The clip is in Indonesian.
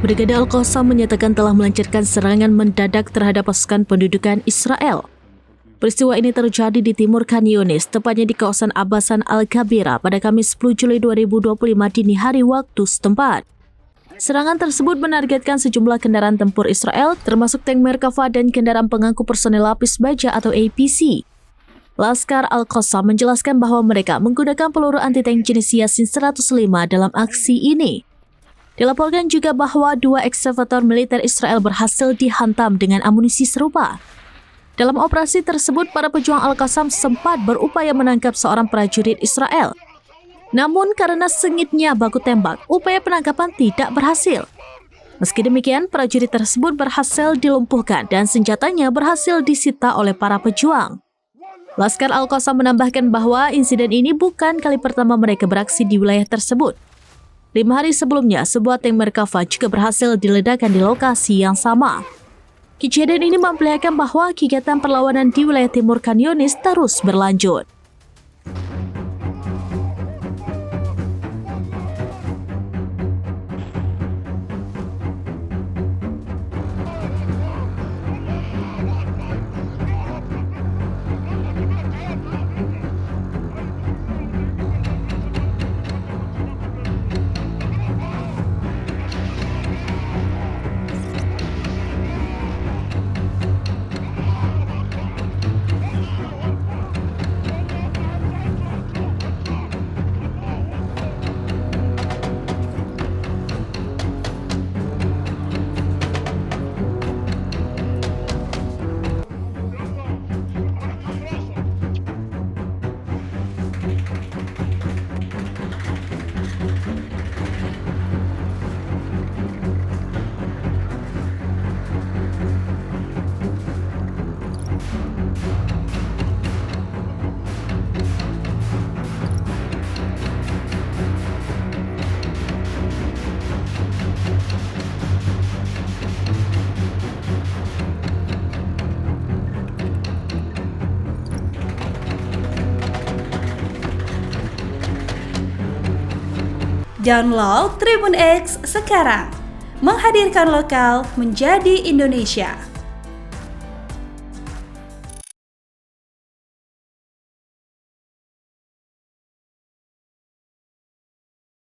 Brigade Al-Qassam menyatakan telah melancarkan serangan mendadak terhadap pasukan pendudukan Israel. Peristiwa ini terjadi di timur Khan Yunis, tepatnya di kawasan Abbasan Al-Kabira pada Kamis 10 Juli 2025 dini hari waktu setempat. Serangan tersebut menargetkan sejumlah kendaraan tempur Israel, termasuk tank Merkava dan kendaraan pengangkut personel lapis baja atau APC. Laskar Al-Qassam menjelaskan bahwa mereka menggunakan peluru anti-tank jenis Yasin 105 dalam aksi ini. Dilaporkan juga bahwa 2 ekskavator militer Israel berhasil dihantam dengan amunisi serupa. Dalam operasi tersebut, para pejuang Al-Qassam sempat berupaya menangkap seorang prajurit Israel. Namun karena sengitnya baku tembak, upaya penangkapan tidak berhasil. Meski demikian, prajurit tersebut berhasil dilumpuhkan dan senjatanya berhasil disita oleh para pejuang. Laskar Al-Qassam menambahkan bahwa insiden ini bukan kali pertama mereka beraksi di wilayah tersebut. 5 hari sebelumnya, sebuah tank Merkava juga berhasil diledakkan di lokasi yang sama. Kejadian ini memperlihatkan bahwa kegiatan perlawanan di wilayah timur Khan Yunis terus berlanjut. Download Tribun X sekarang, menghadirkan lokal menjadi Indonesia.